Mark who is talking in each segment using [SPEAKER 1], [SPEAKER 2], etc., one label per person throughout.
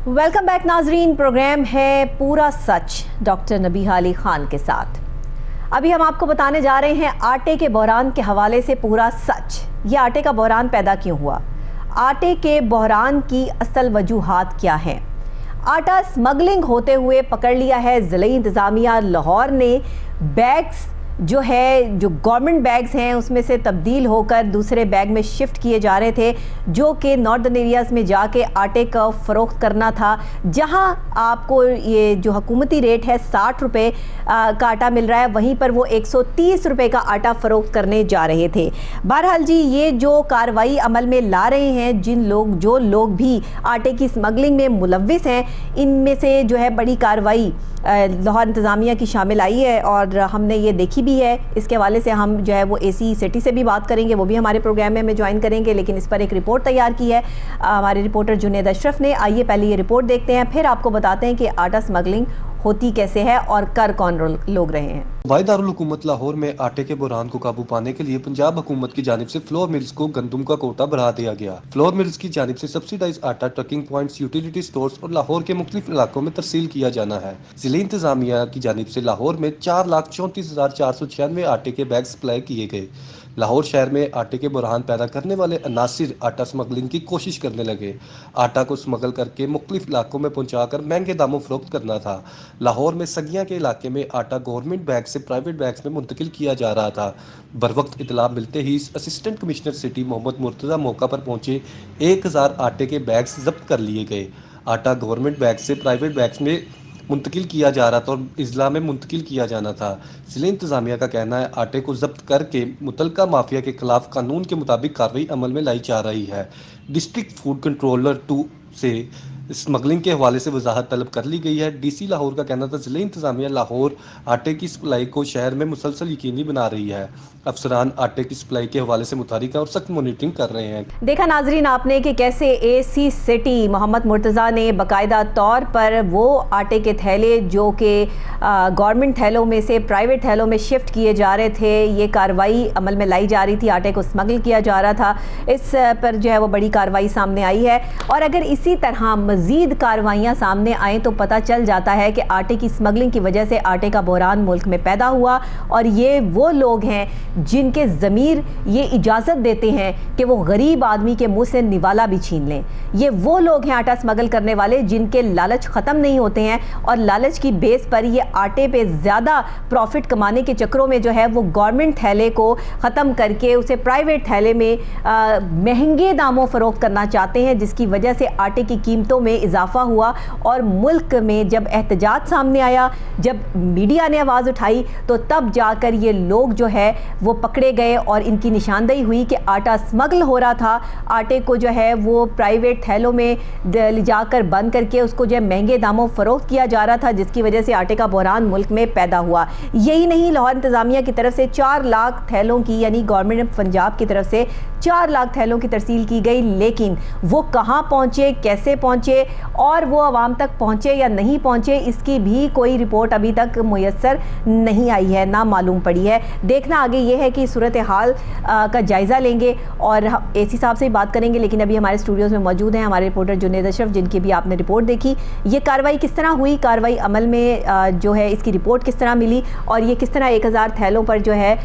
[SPEAKER 1] Welcome back नाजरीन। Programme है पूरा सच डॉक्टर नबीहा अली खान के साथ। अभी हम आपको बताने जा रहे हैं आटे के बहरान के हवाले से पूरा सच। ये आटे का बहरान पैदा क्यों हुआ, आटे के बहरान की असल वजूहात क्या हैं। आटा स्मगलिंग होते हुए पकड़ लिया है ज़िले इंतज़ामिया लाहौर ने। बैग्स जो गवर्नमेंट बैग्स हैं उसमें से तब्दील होकर दूसरे बैग में शिफ्ट किए जा रहे थे, जो कि नॉर्दर्न एरियाज़ में जाके आटे का फ़रोख्त करना था। जहां आपको ये जो हुकूमती रेट है 60 रुपये का आटा मिल रहा है, वहीं पर वो 130 रुपये का आटा फ़रोख्त करने जा रहे थे। बहरहाल जी, ये जो कार्रवाई अमल में ला रहे हैं जो लोग भी आटे की स्मगलिंग में मुलव्विस हैं, इनमें से जो है बड़ी कार्रवाई लाहौर इंतज़ामिया की शामिल आई है और हमने ये देखी भी है। इसके हवाले से हम जो है वो एसी सिटी से भी बात करेंगे, वो भी हमारे प्रोग्राम में हमें ज्वाइन करेंगे, लेकिन इस पर एक रिपोर्ट तैयार की है हमारे रिपोर्टर जुनेद अशरफ ने। आइए पहले ये रिपोर्ट देखते हैं, फिर आपको बताते हैं कि आटा स्मगलिंग होती कैसे है और कर कौन लोग रहे हैं।
[SPEAKER 2] सूबाई दारुल हुकूमत लाहौर में आटे के बहरान को काबू पाने के लिए पंजाब हुकूमत की जानिब से फ्लोर मिल्स को गंदुम का कोटा बढ़ा दिया गया। फ्लोर मिल्स की जानिब से सब्सिडाइज आटा ट्रकिंग पॉइंट्स, यूटिलिटी स्टोर्स और लाहौर के मुख्तलिफ इलाकों में तरसील किया जाना है। जिले इंतजामिया की जानिब से लाहौर में 4,34,496 आटे के बैग सप्लाई किए गए। लाहौर शहर में आटे के बहरान पैदा करने वाले अनासिर आटा स्मगलिंग की कोशिश करने लगे। आटा को स्मगल करके मुख्तलिफ इलाकों में पहुंचाकर महंगे दामों फरोख्त करना था। लाहौर में सगिया के इलाके में आटा गवर्नमेंट बैग से प्राइवेट बैग्स में मुंतकिल किया जा रहा था। बरवक्त इतला मिलते ही assistant commissioner city Mohammad Murtaza मौका पर पहुंचे। 1000 आटे के बैग्स जब्त कर लिए गए। आटा गवर्नमेंट बैग से प्राइवेट बैग्स में मुंतकिल किया जा रहा था और इजला में मुंतकिल किया जाना था। जिले इंतजामिया का कहना है आटे को जब्त करके मुतलका माफिया के खिलाफ कानून के मुताबिक कार्रवाई अमल में लाई जा रही है। डिस्ट्रिक्ट फूड कंट्रोलर 2 से स्मगलिंग के हवाले से वजाहत तलब कर ली गई है। डीसी लाहौर का कहना था जिले इंतजामिया लाहौर आटे की सप्लाई को शहर में मुसलसल यकीनी बना रही है। अफसरान आटे की सप्लाई के हवाले से मुतहरिक है और सख्त मॉनिटरिंग कर रहे हैं।
[SPEAKER 1] देखा नाजरीन आपने कि कैसे एसी सिटी मोहम्मद मुर्तज़ा ने बाकायदा तौर पर वो आटे के थैले जो कि गवर्नमेंट थैलों में से प्राइवेट थैलों में शिफ्ट किए जा रहे थे, ये कार्रवाई अमल में लाई जा रही थी। आटे को स्मगल किया जा रहा था। इस पर जो है वो बड़ी कार्रवाई सामने आई है और अगर इसी तरह मज़ीद कार्रवाइयाँ सामने आएँ तो पता चल जाता है कि आटे की स्मगलिंग की वजह से आटे का बहरान मुल्क में पैदा हुआ और ये वो लोग हैं जिनके ज़मीर ये इजाज़त देते हैं कि वो गरीब आदमी के मुंह से निवाला भी छीन लें। ये वो लोग हैं आटा स्मगल करने वाले जिनके लालच ख़त्म नहीं होते हैं और लालच की बेस पर ये आटे पे ज़्यादा प्रॉफिट कमाने के चक्रों में जो है वो गवर्नमेंट थैले को ख़त्म करके उसे प्राइवेट थैले में महंगे दामों फ़रोख्त करना चाहते हैं, जिसकी वजह से आटे की कीमतों में इजाफा हुआ। और मुल्क में जब एहतजाज सामने आया, जब मीडिया ने आवाज़ उठाई, तो तब जाकर ये लोग जो है वो पकड़े गए और इनकी निशानदेही हुई कि आटा स्मगल हो रहा था। आटे को जो है वो प्राइवेट थैलों में ले जाकर बंद करके उसको जो है महंगे दामों फ़रोख्त किया जा रहा था, जिसकी वजह से आटे का बहरान मुल्क में पैदा हुआ। यही नहीं, लाहौर इंतज़ामिया की तरफ से 4 लाख थैलों की, यानी गवर्नमेंट ऑफ पंजाब की तरफ से 4 लाख थैलों की तरसील की गई, लेकिन वो कहाँ पहुँचे, कैसे पहुँचे और वो आवाम तक पहुँचे या नहीं पहुँचे, इसकी भी कोई रिपोर्ट अभी तक मुयस्सर नहीं आई है, ना मालूम पड़ी है। देखना आगे ये है कि सूरत हाल का जायज़ा लेंगे और एसी साहब से भी बात करेंगे, लेकिन अभी हमारे स्टूडियोज़ में मौजूद हैं हमारे रिपोर्टर जुनेद अशरफ, जिनकी भी आपने रिपोर्ट देखी। ये कार्रवाई किस तरह हुई, कार्रवाई अमल में जो है इसकी रिपोर्ट किस तरह मिली और ये किस तरह 1000 थैलों पर जो है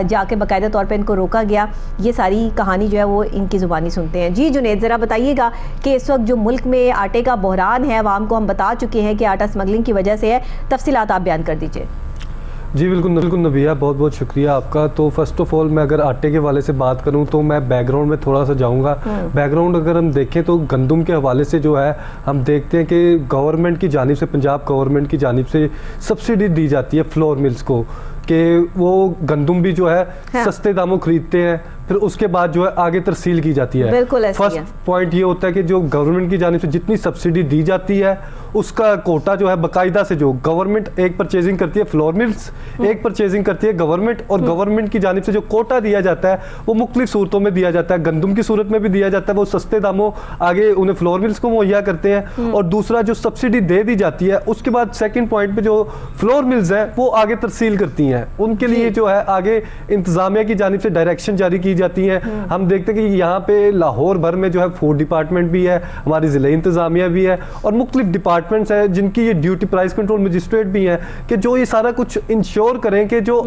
[SPEAKER 1] जाके बाकायदा तौर पर इनको रोका गया, ये सारी कहानी जो है वो इनकी ज़ुबानी सुनते हैं। जी जुनेद, ज़रा बताइएगा कि इस वक्त जो मुल्क में आटे का बहरान है, आवाम को हम बता चुके हैं कि आटा स्मगलिंग की वजह से है, तफसीलात आप बयान कर दीजिए।
[SPEAKER 3] जी बिल्कुल नबिया, बहुत बहुत शुक्रिया आपका। तो फर्स्ट ऑफ ऑल मैं अगर आटे के हवाले से बात करूं तो मैं बैकग्राउंड में थोड़ा सा जाऊंगा। बैकग्राउंड अगर हम देखें तो गंदुम के हवाले से जो है हम देखते हैं कि गवर्नमेंट की जानिब से, पंजाब गवर्नमेंट की जानिब से सब्सिडी दी जाती है फ्लोर मिल्स को कि वो गंदुम भी जो है सस्ते दामों खरीदते हैं, फिर उसके बाद जो है आगे तरसील की जाती है। फर्स्ट पॉइंट ये होता है कि जो गवर्नमेंट की जानिब से जितनी सब्सिडी दी जाती है उसका कोटा जो है बाकायदा से जो गवर्नमेंट एक परचेजिंग करती है फ्लोर मिल्स, एक परचेजिंग करती है गवर्नमेंट, और गवर्नमेंट की जानिब से जो कोटा दिया जाता है वो मुख्तलिफ सूरतों में दिया जाता है। गंदुम की सूरत में भी दिया जाता है, वो सस्ते दामों आगे उन्हें फ्लोर मिल्स को मुहैया करते हैं, और दूसरा जो सब्सिडी दे दी जाती है उसके बाद सेकेंड पॉइंट पे जो फ्लोर मिल्स हैं वो आगे तरसील करती हैं। हैं उनके लिए जो है आगे इंतजामिया की जानिब से डायरेक्शन जारी की जाती है। हम देखते हैं कि यहाँ पे लाहौर भर में जो है फूड डिपार्टमेंट भी है, हमारी ज़िले इंतजामिया भी है और मुख्तलिफ डिपार्टमेंट्स हैं जिनकी ये ड्यूटी प्राइस कंट्रोल मजिस्ट्रेट भी हैं कि जो ये सारा कुछ इंश्योर करें कि जो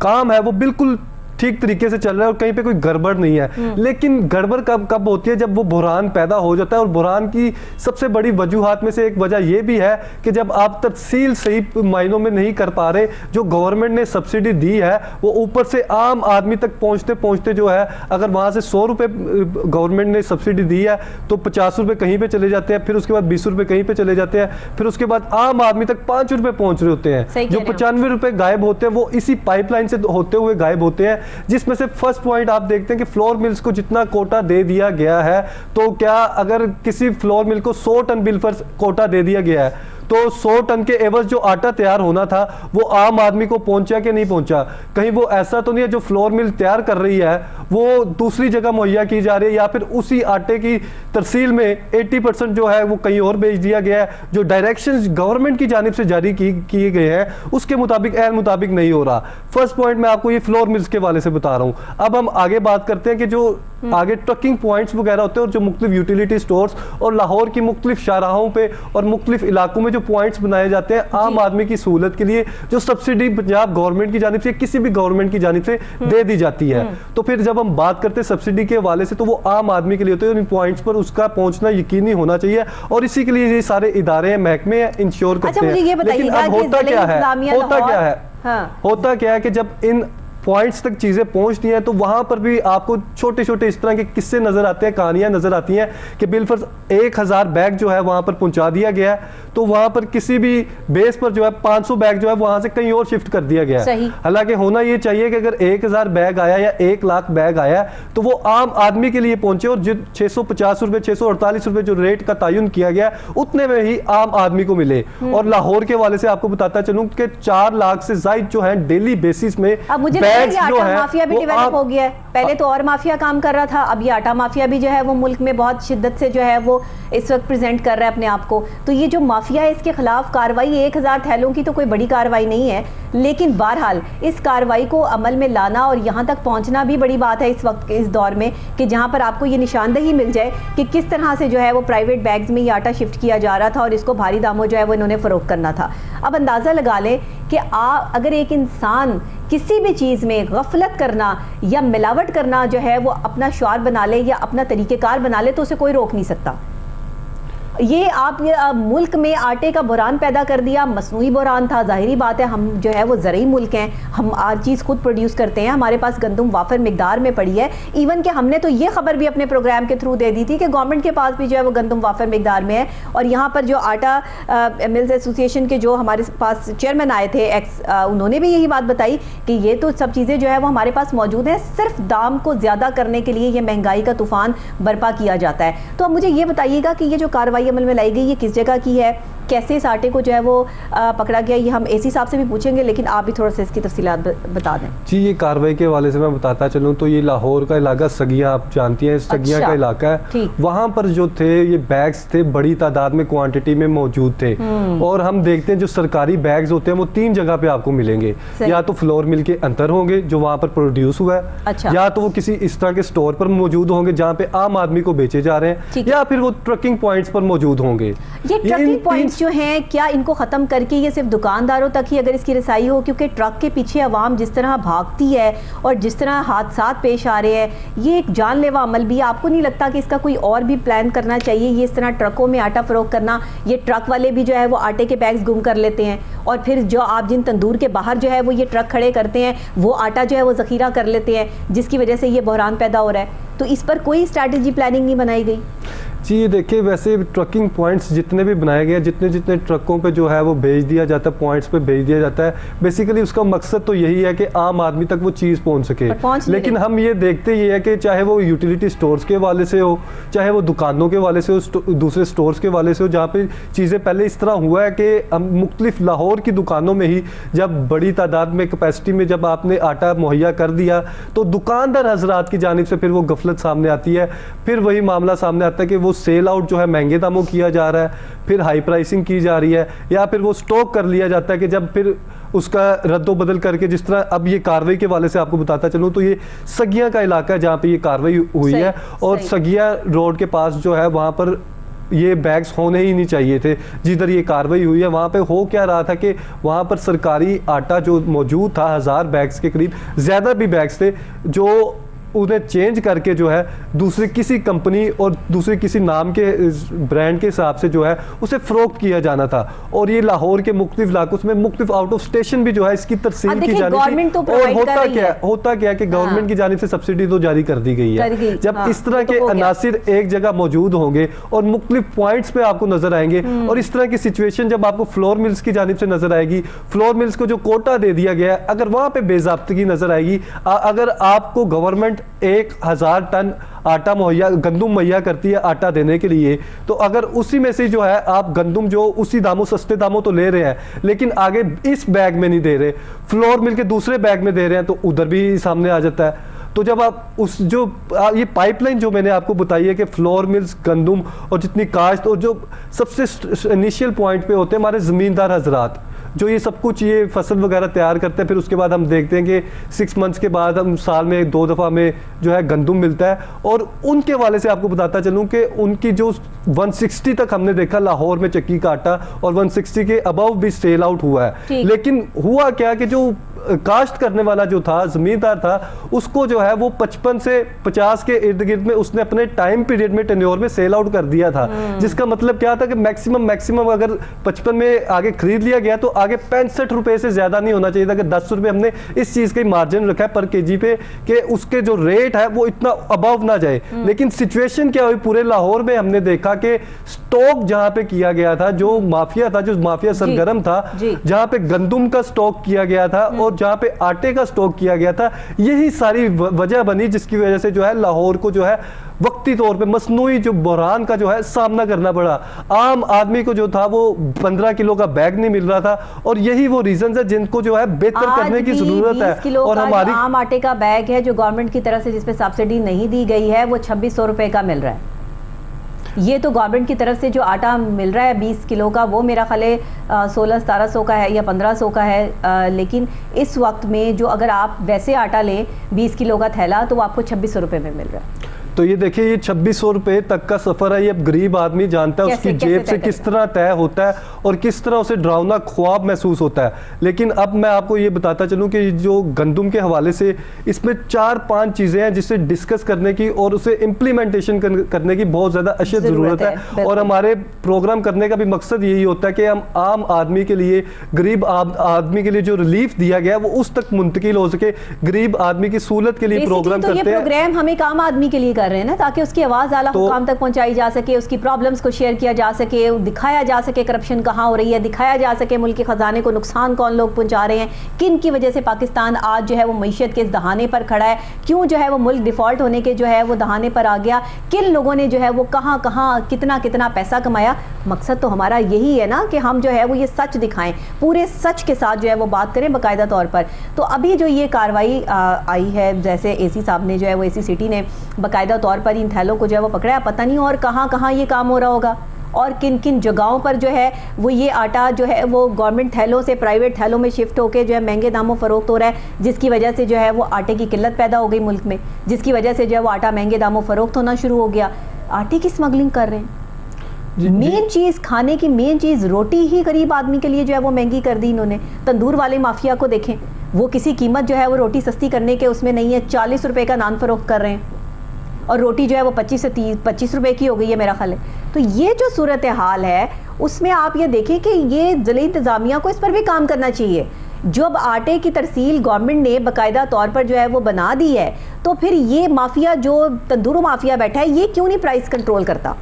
[SPEAKER 3] काम है वो बिल्कुल ठीक तरीके से चल रहा है और कहीं पे कोई गड़बड़ नहीं है। लेकिन गड़बड़ कब होती है, जब वो बुहरान पैदा हो जाता है। और बुहरान की सबसे बड़ी वजूहात में से एक वजह ये भी है कि जब आप तफसील सही मायनों में नहीं कर पा रहे, जो गवर्नमेंट ने सब्सिडी दी है वो ऊपर से आम आदमी तक पहुंचते पहुंचते जो है, अगर वहां से 100 रुपए गवर्नमेंट ने सब्सिडी दी है तो 50 रुपए कहीं पे चले जाते हैं, फिर उसके बाद 20 रुपए कहीं पे चले जाते हैं, फिर उसके बाद आम आदमी तक 5 रुपए पहुंच रहे होते हैं। जो 95 रुपए गायब होते हैं वो इसी पाइपलाइन से होते हुए गायब होते हैं। जिसमें से फर्स्ट पॉइंट आप देखते हैं कि फ्लोर मिल्स को जितना कोटा दे दिया गया है, तो क्या अगर किसी फ्लोर मिल को 100 टन बिलफर्स कोटा दे दिया गया है तो 100 टन के एवज जो आटा तैयार होना था वो आम आदमी को पहुंचा कि नहीं पहुंचा? कहीं वो ऐसा तो नहीं है जो फ्लोर मिल तैयार कर रही है वो दूसरी जगह मुहैया की जा रही है, या फिर उसी आटे की तरसील में 80% जो है वो कहीं और भेज दिया गया है। जो डायरेक्शंस गवर्नमेंट की जानिब से जारी किए गए हैं उसके मुताबिक ऐन मुताबिक नहीं हो रहा। फर्स्ट पॉइंट मैं आपको ये फ्लोर मिल्स के वाले से बता रहा हूँ। अब हम आगे बात करते हैं कि जो आगे ट्रकिंग पॉइंट्स वगैरह होते हैं और जो मुख्तलिफ यूटिलिटी स्टोर्स और लाहौर की मुख्तलिफ शाहराहों पे और मुख्तलिफ इलाकों में जो पॉइंट्स बनाए जाते हैं आम आदमी की सहूलत के लिए, जो सब्सिडी पंजाब गवर्नमेंट की जानिब से किसी भी गवर्नमेंट की जानिब से दे दी जाती है। तो फिर जब हम बात करते हैं सब्सिडी के हवाले से तो वो आम आदमी के लिए होते हैं, उन पॉइंट्स पर उसका पहुंचना यकीनी होना चाहिए और इसी के लिए ये सारे इदारे हैं, महकमे इंश्योर करते हैं। लेकिन अब होता क्या है कि जब इन पॉइंट्स तक चीजें पहुंचती हैं तो वहां पर भी आपको छोटे छोटे इस तरह के किस्से नजर आते हैं, कहानियां नजर आती हैं कि बिलफर्ज 1000 बैग जो है वहां पर पहुंचा दिया गया है, तो वहां पर किसी भी बेस पर जो है 500 बैग जो है वहां से कहीं और शिफ्ट कर दिया गया है। हालांकि होना ये चाहिए कि अगर 1000 बैग आया या 1 लाख बैग आया तो वो आम आदमी के लिए पहुंचे और जो 650 रुपए 648 रुपए जो रेट का तयन किया गया उतने में ही आम आदमी को मिले। और लाहौर के वाले से आपको बताता चलूं कि 4 लाख से ज्यादा जो है डेली बेसिस में
[SPEAKER 1] आटा माफिया भी डेवलप हो गया है। पहले तो और माफिया काम कर रहा था, अब ये आटा माफिया भी जो है वो मुल्क में बहुत शिद्दत से जो है वो इस वक्त प्रेजेंट कर रहा है अपने आप को। तो ये जो माफिया है इसके खिलाफ कार्रवाई 1000 थैलों की तो कोई बड़ी कार्रवाई नहीं है, लेकिन बहरहाल इस कार्रवाई को अमल में लाना और यहाँ तक पहुँचना भी बड़ी बात है इस वक्त इस दौर में, कि जहाँ पर आपको ये निशानदही मिल जाए कि किस तरह से जो है वो प्राइवेट बैग्स में ये आटा शिफ्ट किया जा रहा था और इसको भारी दामों जो है वो इन्होंने फरोख्त करना था। अब अंदाज़ा लगा लें कि अगर एक इंसान किसी भी चीज़ में गफलत करना या मिलावट करना जो है वो अपना शुआर बना ले या अपना तरीक़ेकार बना ले तो उसे कोई रोक नहीं सकता। ये आप मुल्क में आटे का बुहरान पैदा कर दिया, मसनूई बुहरान था। ज़ाहिरी बात है हम जो है वो ज़रूरी मुल्क हैं, हम हर चीज़ खुद प्रोड्यूस करते हैं, हमारे पास गंदम वाफर मिकदार में पड़ी है। इवन कि हमने तो ये खबर भी अपने प्रोग्राम के थ्रू दे दी थी कि गवर्नमेंट के पास भी जो है वो गंदम वाफर मिकदार में है। और यहाँ पर जो आटा मिल्स एसोसिएशन के जो हमारे पास चेयरमैन आए थे उन्होंने भी यही बात बताई कि ये तो सब चीज़ें जो है वो हमारे पास मौजूद हैं, सिर्फ दाम को ज़्यादा करने के लिए ये महंगाई का तूफ़ान बर्पा किया जाता है। तो अब मुझे ये बताइएगा कि ये जो कार्रवाई अमल में लाई गई ये किस जगह की है, कैसे इस आटे को जो है वो पकड़ा गया, ये हम एसी साहब से भी पूछेंगे, लेकिन आप भी थोड़ा सा इसकी तफसीलात बता दें।
[SPEAKER 3] जी, ये कार्रवाई के हवाले से मैं बताता चलूँ तो ये लाहौर का इलाका सगिया, आप जानती हैं सगिया का इलाका है, वहाँ पर जो थे ये बैग्स थे बड़ी तादाद में क्वांटिटी में मौजूद थे। और हम देखते हैं जो सरकारी बैग्स होते हैं वो 3 जगह पे आपको मिलेंगे, या तो फ्लोर मिल के अंदर होंगे जो वहाँ पर प्रोड्यूस हुआ है, या तो वो किसी इस तरह के स्टोर पर मौजूद होंगे जहाँ पे आम आदमी को बेचे जा रहे हैं, या फिर वो ट्रकिंग पॉइंट्स पर मौजूद होंगे।
[SPEAKER 1] ये ट्रकिंग पॉइंट्स जो हैं क्या इनको ख़त्म करके ये सिर्फ दुकानदारों तक ही अगर इसकी रसाई हो, क्योंकि ट्रक के पीछे आवाम जिस तरह भागती है और जिस तरह हादसा पेश आ रहे हैं, ये एक जानलेवा अमल भी है। आपको नहीं लगता कि इसका कोई और भी प्लान करना चाहिए? ये इस तरह ट्रकों में आटा फरोख्त करना, ये ट्रक वाले भी जो है वो आटे के बैग्स गुम कर लेते हैं और फिर जो आप जिन तंदूर के बाहर जो है वो ये ट्रक खड़े करते हैं वो आटा जो है वो ज़ख़ीरा कर लेते हैं, जिसकी वजह से ये बहरान पैदा हो रहा है। तो इस पर कोई स्ट्रैटेजी प्लानिंग नहीं बनाई गई?
[SPEAKER 3] जी, ये देखिए वैसे ट्रकिंग पॉइंट्स जितने भी बनाए गए, जितने जितने ट्रकों पे जो है वो भेज दिया जाता है, पॉइंट्स पे भेज दिया जाता है, बेसिकली उसका मकसद तो यही है कि आम आदमी तक वो चीज़ पहुंच सके। लेकिन हम ये देखते ये है कि चाहे वो यूटिलिटी स्टोर्स के वाले से हो, चाहे वो दुकानों के वाले से हो, दूसरे स्टोर्स के वाले से हो, जहाँ पे चीज़ें पहले इस तरह हुआ है कि मुख्तलिफ लाहौर की दुकानों में ही जब बड़ी तादाद में कैपेसिटी में जब आपने आटा मुहैया कर दिया तो दुकानदार हजरात की जानिब से फिर वो गफलत सामने आती है, फिर वही मामला सामने आता है कि वो सेल आउट जो है महंगे दामों किया जा रहा है, फिर हाई प्राइसिंग की जा रही है, या फिर वो स्टॉक कर लिया जाता है कि जब फिर उसका रद्दोबदल करके, जिस तरह अब ये कार्रवाई के वाले से आपको बताता चलूँ तो ये सगिया का इलाका है जहाँ पे ये कार्रवाई हुई है, और सगिया रोड के पास जो है वहाँ पर ये बैग्स होने ही नहीं चाहिए थे जिधर ये कार्रवाई हुई है। वहाँ पे हो क्या रहा था कि वहाँ पर सरकारी आटा जो मौजूद था 1000 बैग्स के करीब, ज़्यादा भी बैग्स थे, जो उन्हें चेंज करके जो है दूसरी किसी कंपनी और दूसरे किसी नाम के ब्रांड के हिसाब से जो है उसे फरोख्त किया जाना था। और ये लाहौर के मुख्तलिफ इलाकों में मुख्तलिफ आउट ऑफ स्टेशन भी जो है इसकी तरसील की जानी थी।
[SPEAKER 1] तो
[SPEAKER 3] और होता क्या है कि गवर्नमेंट की जानिब से सब्सिडी तो जारी कर दी गई है। जब इस तरह के अनासिर एक जगह मौजूद होंगे और मुख्तलिफ पॉइंट्स पे आपको नजर आएंगे, और इस तरह की सिचुएशन जब आपको फ्लोर मिल्स की जानिब से नजर आएगी, फ्लोर मिल्स को जो कोटा दे दिया गया है, अगर वहां पे बेज़ाब्तगी नजर आएगी, अगर आपको गवर्नमेंट 1000 टन आटा मुहैया, गंदुम मुहैया करती है आटा देने के लिए, तो अगर उसी में से जो है आप गंदुम जो उसी दामों, सस्ते दामों तो ले रहे हैं, लेकिन आगे इस बैग में नहीं दे रहे, फ्लोर मिल के दूसरे बैग में दे रहे हैं, तो उधर भी सामने आ जाता है। तो जब आप उस जो ये पाइपलाइन जो मैंने आपको बताई है कि फ्लोर मिल्स, गंदुम और जितनी काश्त, और जो सबसे इनिशियल पॉइंट पे होते हैं हमारे ज़मींदार हजरात, जो ये सब कुछ ये फसल वगैरह तैयार करते हैं, फिर उसके बाद हम देखते हैं कि 6 मंथ्स के बाद हम साल में 2 दफ़ा में जो है गंदुम मिलता है। और उनके वाले से आपको बताता चलूँ कि उनकी जो 160 तक हमने देखा लाहौर में चक्की का आटा, और 160 के अबव भी सेल आउट हुआ है। लेकिन हुआ क्या कि जो काश्त करने वाला जो था, जमींदार था, उसको जो है वो 55 से 50 के इर्द गिर्द में उसने अपने टाइम पीरियड में, टेन्योर में सेल आउट कर दिया था। जिसका मतलब क्या था कि मैक्सिमम अगर 55 में आगे खरीद लिया गया तो आगे 65 रुपए से ज्यादा नहीं होना चाहिए था। कि 10 रुपए हमने इस चीज का मार्जिन रखा है पर केजी पे कि उसके जो रेट है वो इतना अबव ना जाए। लेकिन सिचुएशन क्या हुई, पूरे लाहौर में हमने देखा कि स्टॉक जहां पे किया गया था, जो माफिया सरगर्म था, जहां पे गंदुम का स्टॉक किया गया था और जहां पे आटे का स्टॉक किया गया था, यही सारी वजह बनी जिसकी वजह से जो है लाहौर को जो है वक्ती तौर पे मसनूई जो बहरान का जो है सामना करना पड़ा। आम आदमी को जो था वो 15 किलो का बैग नहीं मिल रहा था, और यही वो रीजन है जिनको जो है बेहतर करने की जरूरत है। और हमारी
[SPEAKER 1] आम आटे का बैग है जो गवर्नमेंट की तरफ से जिसपे सब्सिडी नहीं दी गई है, वो 2600 रुपए का मिल रहा है। ये तो गवर्नमेंट की तरफ से जो आटा मिल रहा है 20 किलो का, वो मेरा ख्याल है 1600-1700 का है या 1500 का है। लेकिन इस वक्त में जो अगर आप वैसे आटा लें 20 किलो का थैला, तो वो आपको 2600 रुपए में मिल रहा है।
[SPEAKER 3] तो ये देखिए, ये 2600 रुपए तक का सफर है। ये अब गरीब आदमी जानता है उसकी जेब से किस तरह तय होता है और किस तरह उसे डरावना ख्वाब महसूस होता है। लेकिन अब मैं आपको ये बताता चलूं कि जो गंदुम के हवाले से इसमें 4-5 चीजें हैं जिसे डिस्कस करने की और उसे इम्प्लीमेंटेशन करने की बहुत ज्यादा अशद जरूरत है। और हमारे प्रोग्राम करने का भी मकसद यही होता है कि हम आम आदमी के लिए, गरीब आदमी के लिए जो रिलीफ दिया गया वो उस तक मुंतकिल हो सके, गरीब आदमी की सहूलत के लिए प्रोग्राम करते हैं।
[SPEAKER 1] प्रोग्राम हम एक आम आदमी के लिए कर रहे हैं ना, ताकि उसकी आवाज आला हुकाम तक पहुंचाई जा सके, उसकी प्रॉब्लम्स को शेयर किया जा सके, दिखाया जा सके करप्शन कहां हो रही है, दिखाया जा सके मुल्क के खजाने को नुकसान कौन लोग पहुंचा रहे हैं, किन की वजह से पाकिस्तान आज जो है वो मईशत के इस दहाने पर खड़ा है, क्यों जो है वो मुल्क डिफॉल्ट होने के जो है वो दहाने पर आ गया, किन लोगों ने जो है वो कहां कहां कितना कितना पैसा कमाया। मकसद तो हमारा यही है ना कि हम जो है वो ये सच दिखाएं, पूरे सच के साथ जो है वो बात करें बाकायदा तौर पर। तो अभी जो ये कार्रवाई आई है, जैसे एसी साहब ने जो है वो एसी सिटी ने बाकायदा तौर पर इन थैलों को जो है वो पकड़ा है, पता नहीं और कहां कहां ये काम हो रहा होगा और किन किन जगहों पर जो है वो ये आटा जो है वो गवर्नमेंट थैलों से प्राइवेट थैलों में शिफ्ट होकर जो है महंगे दामों फरोख्त हो रहा है, जिसकी वजह से जो है वो आटे की किल्लत पैदा हो गई मुल्क में, जिसकी वजह से जो है वो आटा महंगे दामों फरोख्त होना शुरू हो गया। आटे की स्मगलिंग कर रहे हैं। मेन चीज़, खाने की मेन चीज़ रोटी ही गरीब आदमी के लिए जो है वो महंगी कर दी इन्होंने। तंदूर वाले माफिया को देखें, वो किसी कीमत जो है वो रोटी सस्ती करने के उसमें नहीं है, 40 रुपए का नान फरोख्त कर रहे हैं और रोटी जो है वो 25 से 25 रुपए की हो गई है मेरा ख्याल है। तो ये जो सूरत हाल है उसमें आप ये देखें कि ये ज़िला इंतज़ामिया को इस पर भी काम करना चाहिए। जब आटे की तरसील गवर्नमेंट ने बाकायदा तौर पर जो है वो बना दी है, तो फिर ये माफिया जो तंदूर माफिया बैठा है ये क्यों नहीं प्राइस कंट्रोल करता?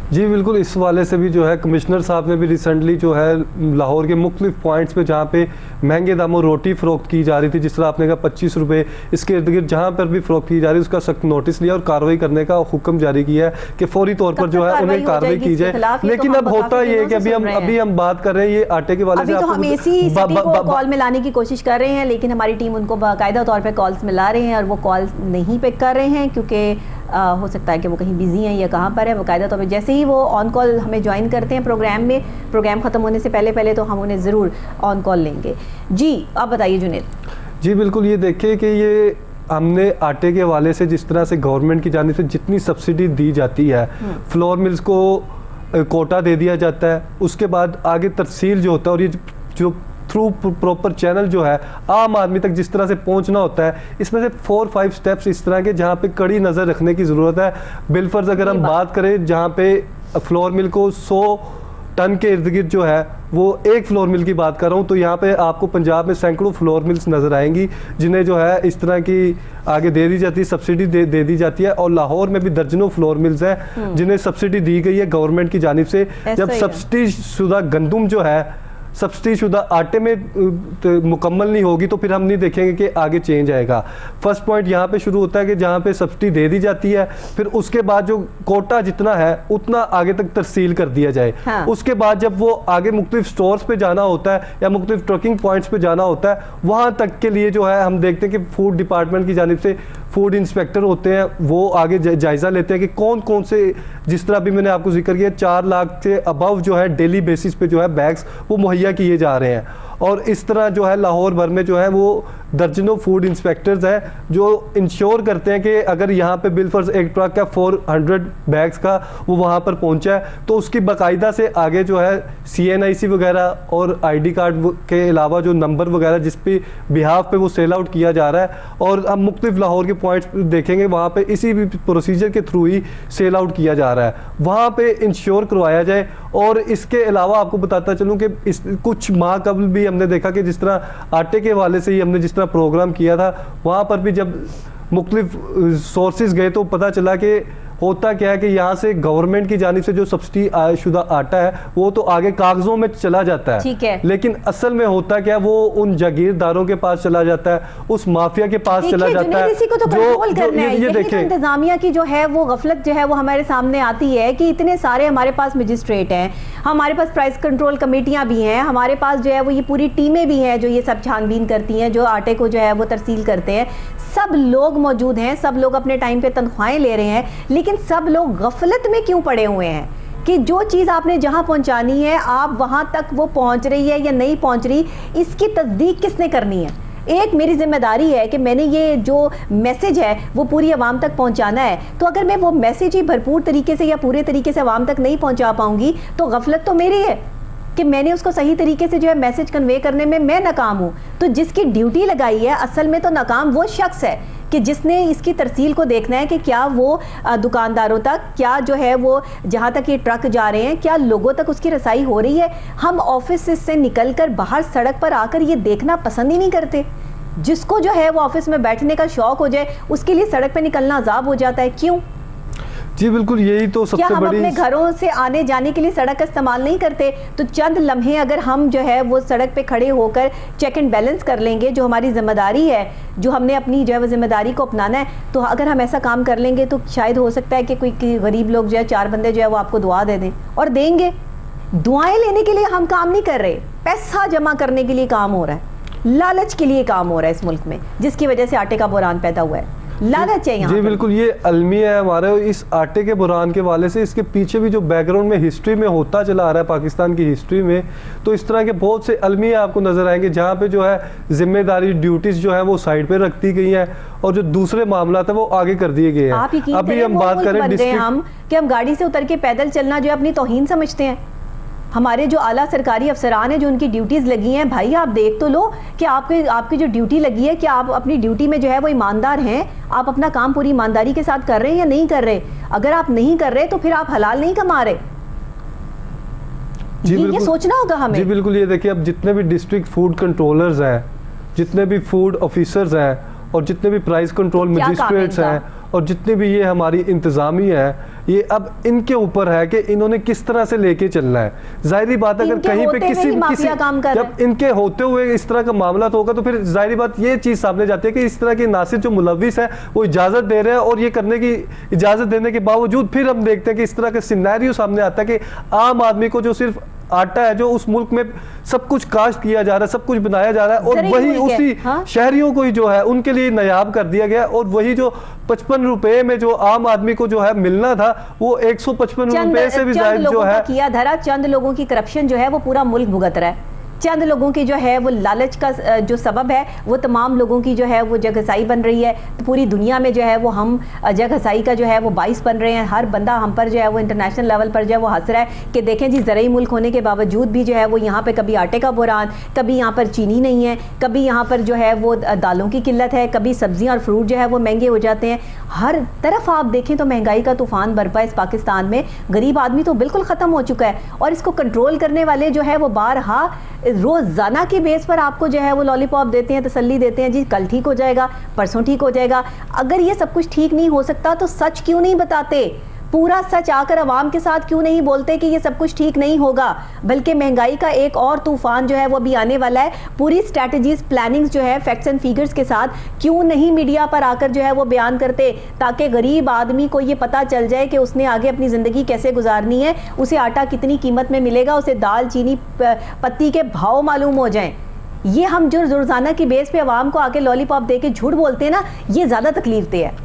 [SPEAKER 3] जी बिल्कुल, इस वाले से भी जो है कमिश्नर साहब ने भी रिसेंटली जो है लाहौर के मुख्तलिफ पॉइंट्स पे जहाँ पे महंगे दामों रोटी फ़रोख्त की जा रही थी, जिस तरह आपने कहा 25 रुपये, इसके इर्द गिर्द जहाँ पर भी फ़रोख्त की जा रही है उसका सख्त नोटिस लिया और कार्रवाई करने का हुक्म जारी किया है कि फौरी तौर पर जो है उन्हें कार्रवाई की जाए। लेकिन अब होता ये है कि अभी हम बात कर रहे हैं ये आटे के वाले से,
[SPEAKER 1] तो हम एसी सिटी को कॉल में लाने की कोशिश कर रहे हैं, लेकिन हमारी टीम उनको बाकायदा तौर पर कॉल्स मिला रहे हैं और वो कॉल्स नहीं पिक कर रहे हैं क्योंकि हो सकता है कि वो कहीं बिजी हैं या कहाँ पर है, बाकायदा तौर पर जैसे ही वो ऑन कॉल हमें ज्वाइन करते हैं प्रोग्राम में, प्रोग्राम ख़त्म होने से पहले पहले तो हम उन्हें ज़रूर ऑन कॉल लेंगे। जी आप बताइए जुनैद।
[SPEAKER 3] जी बिल्कुल, ये देखिए कि ये हमने आटे के हवाले से जिस तरह से गवर्नमेंट की जानिब से जितनी सब्सिडी दी जाती है, फ्लोर मिल्स को कोटा दे दिया जाता है, उसके बाद आगे तरसील जो होता है और ये जो थ्रू प्रॉपर चैनल जो है आम आदमी तक जिस तरह से पहुंचना होता है, इसमें से 4-5 स्टेप्स इस तरह के जहां पे कड़ी नज़र रखने की ज़रूरत है। बिलफर्ज अगर हम बात करें जहां पे फ्लोर मिल को 100 टन के इर्द गिर्द जो है वो एक फ्लोर मिल की बात कर रहा हूँ, तो यहाँ पे आपको पंजाब में सैकड़ों फ्लोर मिल्स नज़र आएंगी जिन्हें जो है इस तरह की आगे दे दी जाती है, सब्सिडी दे दी जाती है। और लाहौर में भी दर्जनों फ्लोर मिल्स हैं जिन्हें सब्सिडी दी गई है गवर्नमेंट की जानिब से। जब सब्सिडी शुदा गंदुम जो है सब्सिडी शुदा आटे में मुकम्मल नहीं होगी तो फिर हम नहीं देखेंगे कि आगे चेंज आएगा। फर्स्ट पॉइंट यहाँ पे शुरू होता है कि जहाँ पे सब्सिडी दे दी जाती है, फिर उसके बाद जो कोटा जितना है उतना आगे तक तरसील कर दिया जाए। हाँ। उसके बाद जब वो आगे मुख्तलिफ स्टोर्स पे जाना होता है या मुख्तलिफ ट्रकिंग पॉइंट्स पे जाना होता है, वहाँ तक के लिए जो है हम देखते हैं कि फूड डिपार्टमेंट की जानिब से फूड इंस्पेक्टर होते हैं, वो आगे जायज़ा लेते हैं कि कौन कौन से, जिस तरह अभी मैंने आपको जिक्र किया 4 लाख से अबव जो है डेली बेसिस पे जो है बैग्स वो मुहैया किए जा रहे हैं। और इस तरह जो है लाहौर भर में जो है वो दर्जनों फूड इंस्पेक्टर्स हैं जो इंश्योर करते हैं कि अगर यहाँ पे बिलफर्ज एक ट्रक का 400 बैग्स का वो वहाँ पर पहुँचा है तो उसकी बाकायदा से आगे जो है CNIC वगैरह और ID कार्ड के अलावा जो नंबर वगैरह जिस पे बिहाफ पे वो सेल आउट किया जा रहा है, और हम मुख्तलिफ लाहौर के पॉइंट्स देखेंगे वहाँ पे इसी भी प्रोसीजर के थ्रू ही सेल आउट किया जा रहा है, वहाँ पे इंश्योर करवाया जाए। और इसके अलावा आपको बताता चलूँ कि इस कुछ माह कबल भी हमने देखा कि जिस तरह आटे के हवाले से ही हमने जिस तरह प्रोग्राम किया था, वहाँ पर भी जब मुख्तलिफ सोर्सेज गए तो पता चला कि होता क्या है कि यहाँ से गवर्नमेंट की जानिब से जो सब्सिडी शुदा आटा है वो तो आगे कागजों में चला जाता है, ठीक है, लेकिन असल में होता क्या, वो उन जागीरदारों के पास चला जाता है, उस माफिया के पास चला जाता है।
[SPEAKER 1] इसी को तो कंट्रोल करना है। ये देखिए इंतजामिया की जो है वो गफलत जो है वो हमारे सामने आती है कि इतने सारे हमारे पास मजिस्ट्रेट हैं, हमारे पास प्राइस कंट्रोल कमेटियां भी हैं, हमारे पास जो है वो ये पूरी टीमें भी हैं जो ये सब छानबीन करती हैं, जो आटे को जो है वो तरसील करते हैं, सब लोग मौजूद हैं, सब लोग अपने टाइम पे तनख्वाहें ले रहे हैं, लेकिन सब लोग गफलत में क्यों पड़े हुए हैं कि जो चीज़ आपने जहां पहुंचानी है आप वहां तक वो पहुंच रही है या नहीं पहुंच रही, इसकी तस्दीक किसने करनी है। एक मेरी जिम्मेदारी है कि मैंने ये जो मैसेज है वो पूरी आवाम तक पहुंचाना है, तो अगर मैं वो मैसेज ही भरपूर तरीके से या पूरे तरीके से आवाम तक नहीं पहुंचा पाऊंगी तो गफलत तो मेरी है कि मैंने उसको सही तरीके से जो है मैसेज कन्वे करने में मैं नाकाम हूँ। तो जिसकी ड्यूटी लगाई है असल में तो नाकाम वो शख्स है कि जिसने इसकी तरसील को देखना है कि क्या वो दुकानदारों तक, क्या जो है वो जहाँ तक ये ट्रक जा रहे हैं क्या लोगों तक उसकी रसाई हो रही है। हम ऑफिस से निकल कर बाहर सड़क पर आकर ये देखना पसंद ही नहीं करते। जिसको जो है वो ऑफिस में बैठने का शौक हो जाए उसके लिए सड़क पर निकलना अजाब हो जाता है। क्यों?
[SPEAKER 3] जी बिल्कुल, यही तो सबसे
[SPEAKER 1] हम
[SPEAKER 3] बड़ी,
[SPEAKER 1] अपने घरों से आने जाने के लिए सड़क का इस्तेमाल नहीं करते तो चंद लम्हे अगर हम जो है वो सड़क पे खड़े होकर चेक एंड बैलेंस कर लेंगे, जो हमारी जिम्मेदारी है, जो हमने अपनी जो है वो जिम्मेदारी को अपनाना है, तो अगर हम ऐसा काम कर लेंगे तो शायद हो सकता है कि कोई गरीब लोग जो है 4 बंदे जो है वो आपको दुआ दे दें और देंगे। दुआएं लेने के लिए हम काम नहीं कर रहे, पैसा जमा करने के लिए काम हो रहा है, लालच के लिए काम हो रहा है इस मुल्क में, जिसकी वजह से आटे का बुहरान पैदा हुआ है। लालच है यहाँ।
[SPEAKER 3] जी बिल्कुल, ये अलमिया है हमारे इस आटे के बुहरान के वाले से। इसके पीछे भी जो बैकग्राउंड में हिस्ट्री में होता चला आ रहा है पाकिस्तान की हिस्ट्री में, तो इस तरह के बहुत से अलमिया आपको नजर आएंगे जहाँ पे जो है जिम्मेदारी ड्यूटीज जो है वो साइड पे रखती गई हैं और जो दूसरे मामला है वो आगे कर दिए गए हैं। अभी हम बात करें
[SPEAKER 1] हम कि हम गाड़ी से उतर के पैदल चलना जो है अपनी तौहीन समझते हैं। हमारे जो आला सरकारी अफसरान हैं जो उनकी ड्यूटीज़ लगी हैं, भाई आप देख तो लो कि आपकी जो ड्यूटी लगी है कि आप अपनी ड्यूटी में जो है वो ईमानदार हैं, आप अपना काम पूरी ईमानदारी के साथ कर रहे हैं या नहीं कर रहे। अगर आप नहीं कर रहे तो फिर आप हलाल नहीं कमा रहे। ये सोचना होगा हमें।
[SPEAKER 3] जी बिल्कुल, ये देखिए अब जितने भी डिस्ट्रिक्ट फूड कंट्रोलर्स हैं, जितने भी फूड ऑफिसर्स हैं और जितने भी प्राइस कंट्रोल मजिस्ट्रेट्स हैं और जितने भी ये हमारी इंतजामी है, ये अब इनके ऊपर है कि इन्होंने किस तरह से लेके चलना है। जाहिर बात अगर कहीं पे किसी जब इनके होते हुए इस तरह का मामला तो होगा तो फिर जाहिर बात ये चीज़ सामने जाती है कि इस तरह के नासिर जो मुलविस है वो इजाज़त दे रहे हैं और ये करने की इजाज़त देने के बावजूद फिर हम देखते हैं कि इस तरह का सिनेरियो सामने आता है कि आम आदमी को जो सिर्फ आटा है जो उस मुल्क में सब कुछ काश्त किया जा रहा है, सब कुछ बनाया जा रहा है, और
[SPEAKER 1] ज़रूरी
[SPEAKER 3] वही
[SPEAKER 1] मुल्क है,
[SPEAKER 3] उसी
[SPEAKER 1] हाँ?
[SPEAKER 3] शहरियों को ही जो है उनके लिए नायाब कर दिया गया, और वही जो 55 रुपए में जो आम आदमी को जो है मिलना था वो 155 रुपए से भी ज्यादा जो है
[SPEAKER 1] किया धरा। चंद लोगों की करप्शन जो है वो पूरा मुल्क भुगत रहा है। चंद लोगों की जो है वो लालच का जो सबब है वो तमाम लोगों की जो है वो जगहसाई बन रही है। तो पूरी दुनिया में जो है वो हम जगहसाई का जो है वो बाइस बन रहे हैं। हर बंदा हम पर जो है वो इंटरनेशनल लेवल पर जो है वो हंस रहा है कि देखें जी, ज़रूरी मुल्क होने के बावजूद भी जो है वो यहाँ पे कभी आटे का बुरान, कभी यहाँ पर चीनी नहीं है, कभी यहाँ पर जो है वो दालों की किल्लत है, कभी सब्जियाँ और फ्रूट जो है वो महंगे हो जाते हैं। हर तरफ आप देखें तो महंगाई का तूफान बरपा इस पाकिस्तान में। गरीब आदमी तो बिल्कुल ख़त्म हो चुका है, और इसको कंट्रोल करने वाले जो है वो बारहा रोज़ाना के बेस पर आपको जो है वो लॉलीपॉप देते हैं, तसल्ली देते हैं जी कल ठीक हो जाएगा, परसों ठीक हो जाएगा। अगर ये सब कुछ ठीक नहीं हो सकता तो सच क्यों नहीं बताते? पूरा सच आकर आवाम के साथ क्यों नहीं बोलते कि ये सब कुछ ठीक नहीं होगा? बल्कि महंगाई का एक और तूफान जो है वो भी आने वाला है। पूरी स्ट्रैटेजीज, प्लानिंग्स जो है फैक्ट्स एंड फिगर्स के साथ क्यों नहीं मीडिया पर आकर जो है वो बयान करते, ताकि गरीब आदमी को ये पता चल जाए कि उसने आगे अपनी ज़िंदगी कैसे गुजारनी है, उसे आटा कितनी कीमत में मिलेगा, उसे दाल चीनी पत्ती के भाव मालूम हो जाएं। ये हम जो रोज़ाना की बेस पे आवाम को आके लॉलीपॉप दे के झूठ बोलते हैं ना, ये ज़्यादा तकलीफ दे है।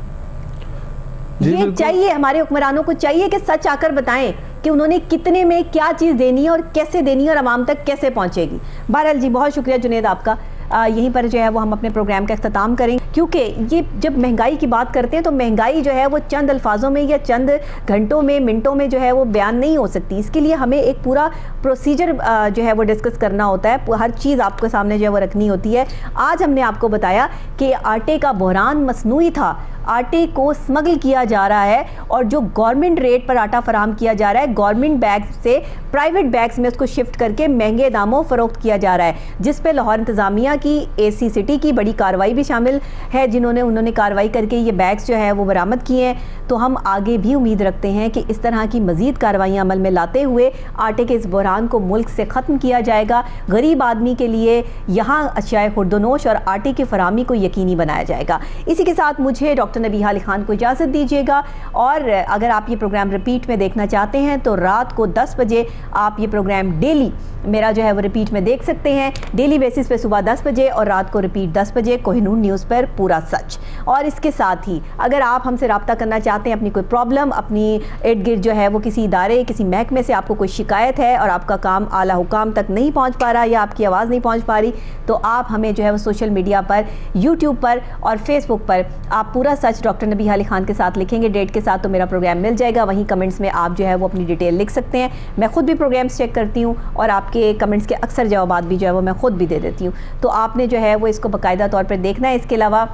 [SPEAKER 1] ये चाहिए, हमारे हुक्मरानों को चाहिए कि सच आकर बताएं कि उन्होंने कितने में क्या चीज़ देनी है और कैसे देनी है और आवाम तक कैसे पहुंचेगी। बहरहाल जी, बहुत शुक्रिया जुनेद आपका। यहीं पर जो है वो हम अपने प्रोग्राम का अख्ताम करेंगे, क्योंकि ये जब महंगाई की बात करते हैं तो महंगाई जो है वो चंद अल्फाजों में या चंद घंटों में, मिनटों में जो है वो बयान नहीं हो सकती। इसके लिए हमें एक पूरा प्रोसीजर जो है वो डिस्कस करना होता है, हर चीज़ आपके सामने जो है वो रखनी होती है। आज हमने आपको बताया कि आटे का बहरान मसनूई था, आटे को स्मगल किया जा रहा है, और जो गवर्नमेंट रेट पर आटा फराम किया जा रहा है, गवर्नमेंट बैग्स से प्राइवेट बैग्स में उसको शिफ्ट करके महंगे दामों फरोख्त किया जा रहा है, जिस पे लाहौर इंतज़ामिया की एसी सिटी की बड़ी कार्रवाई भी शामिल है, उन्होंने कार्रवाई करके ये बैग्स जो है वो बरामद किए हैं। तो हम आगे भी उम्मीद रखते हैं कि इस तरह की मज़ीद कार्रवाइयाँ अमल में लाते हुए आटे के इस बहरान को मुल्क से ख़त्म किया जाएगा। गरीब आदमी के लिए यहाँ अशियाए खुर्दनोश और आटे की फरामी को यकीनी बनाया जाएगा। इसी के साथ मुझे डॉक्टर नबीहा अली खान को इजाज़त दीजिएगा, और अगर आप ये प्रोग्राम रिपीट में देखना चाहते हैं तो रात को 10 बजे आप ये प्रोग्राम डेली मेरा जो है वो रिपीट में देख सकते हैं, डेली बेसिस पे सुबह 10 बजे और रात को रिपीट 10 बजे कोहिनूर न्यूज़ पर पूरा सच। और इसके साथ ही अगर आप हमसे रब्ता करना चाहते हैं, अपनी कोई प्रॉब्लम, अपनी इर्द गिर्द जो है वो किसी इदारे, किसी महकमे से आपको कोई शिकायत है और आपका काम आला हुकाम तक नहीं पहुँच पा रहा या आपकी आवाज़ नहीं पहुँच पा रही, तो आप हमें जो है वो सोशल मीडिया पर, यूट्यूब पर और फेसबुक पर आप पूरा सच डॉक्टर नबीहा अली खान के साथ लिखेंगे, डेट के साथ, तो मेरा प्रोग्राम मिल जाएगा। वहीं कमेंट्स में आप जो है वो अपनी डिटेल लिख सकते हैं। मैं खुद भी प्रोग्राम्स चेक करती हूँ और आपके कमेंट्स के अक्सर जवाब भी जो है वो मैं खुद भी दे देती हूँ। तो आपने जो है वो इसको बाकायदा तौर पर देखना है। इसके अलावा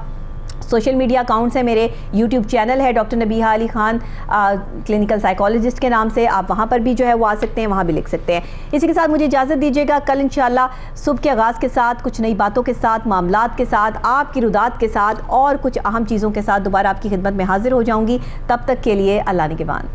[SPEAKER 1] सोशल मीडिया अकाउंट्स है मेरे, यूट्यूब चैनल है doctor Nabiha Ali Khan clinical psychologist के नाम से, आप वहाँ पर भी जो है वो आ सकते हैं, वहाँ भी लिख सकते हैं। इसी के साथ मुझे इजाज़त दीजिएगा। कल इंशाल्लाह सुबह के आगाज़ के साथ, कुछ नई बातों के साथ, मामलात के साथ, आपकी रुदात के साथ और कुछ अहम चीज़ों के साथ दोबारा आपकी खिदमत में हाजिर हो जाऊँगी। तब तक के लिए अल्लाह निगहबान।